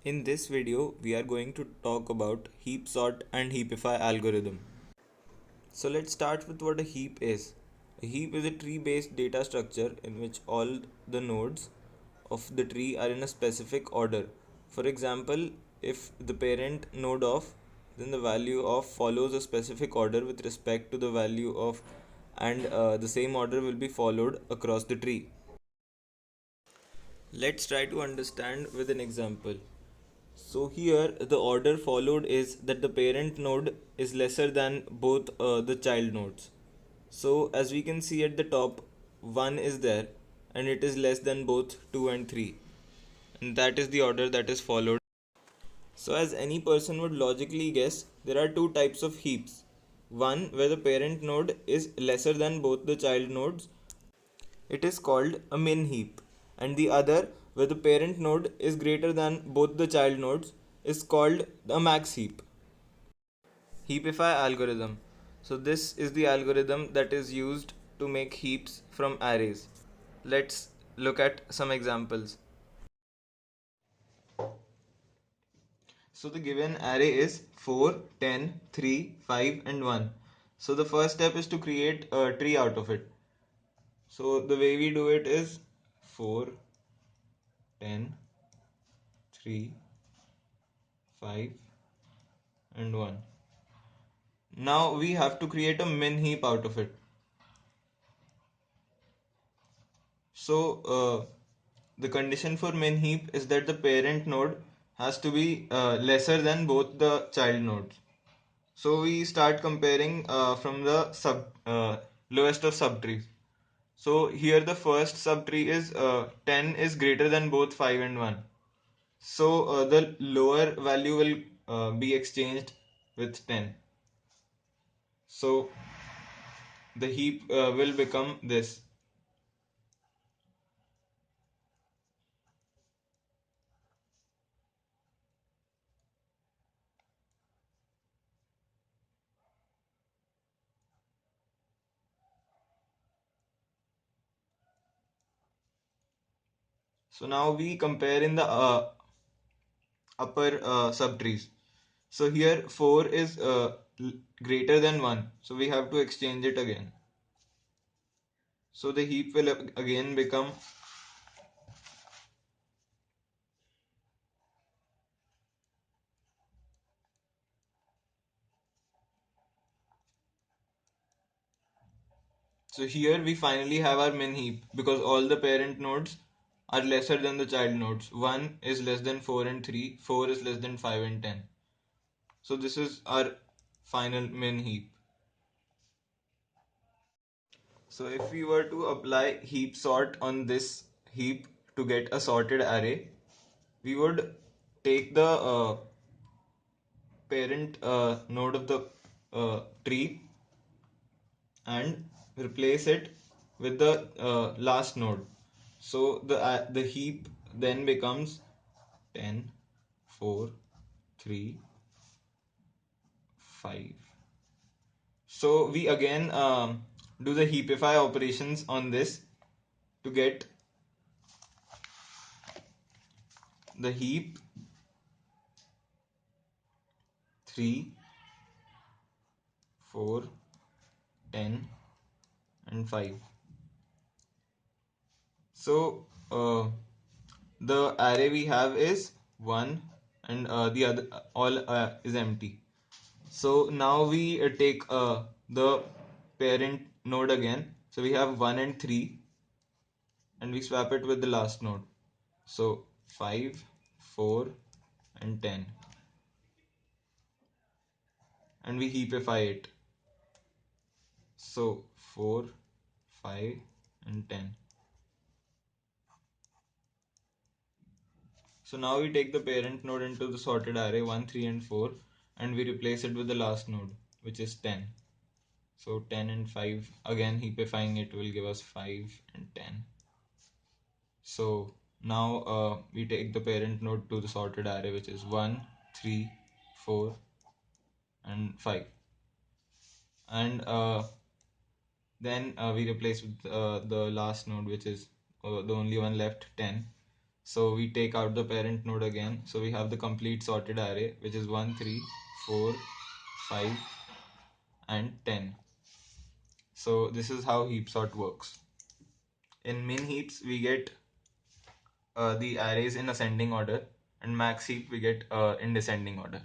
In this video, we are going to talk about heap sort and heapify algorithm. So let's start with what a heap is. A heap is a tree-based data structure in which all the nodes of the tree are in a specific order. For example, if the parent node of, then the value of follows a specific order with respect to the value of, and the same order will be followed across the tree. Let's try to understand with an example. So here the order followed is that the parent node is lesser than both the child nodes. So as we can see at the top, 1 is there and it is less than both 2 and 3. And that is the order that is followed. So as any person would logically guess, there are two types of heaps. One where the parent node is lesser than both the child nodes, it is called a min heap, and the other where the parent node is greater than both the child nodes is called a max heap. Heapify algorithm. So this is the algorithm that is used to make heaps from arrays. Let's look at some examples. So the given array is 4, 10, 3, 5 and 1. So the first step is to create a tree out of it. So the way we do it is 4, 10, 3, 5 and 1. Now we have to create a min heap out of it. So the condition for min heap is that the parent node has to be lesser than both the child nodes. So we start comparing from the lowest of subtrees. So here the first subtree is 10 is greater than both 5 and 1. So the lower value will be exchanged with 10. So the heap will become this. So now we compare in the upper subtrees. So here 4 is greater than 1. So we have to exchange it again. So the heap will again become. So here we finally have our min heap because all the parent nodes are lesser than the child nodes. 1 is less than 4 and 3, 4 is less than 5 and 10. So this is our final min heap. So if we were to apply heap sort on this heap to get a sorted array, we would take the parent node of the tree and replace it with the last node. So the heap then becomes 10, 4, 3, 5. So we again do the heapify operations on this to get the heap 3, 4, 10 and 5. So the array we have is 1 and the other all is empty. So now we take the parent node again. So we have 1 and 3 and we swap it with the last node. So 5, 4 and 10 and we heapify it. So 4, 5 and 10. So now we take the parent node into the sorted array 1, 3 and 4 and we replace it with the last node which is 10. So 10 and 5, again heapifying it will give us 5 and 10. So now we take the parent node to the sorted array which is 1, 3, 4 and 5. And then we replace with the last node which is the only one left, 10. So we take out the parent node again. So we have the complete sorted array, which is 1, 3, 4, 5, and 10. So this is how heap sort works. In min heaps, we get the arrays in ascending order, and max heap we get in descending order.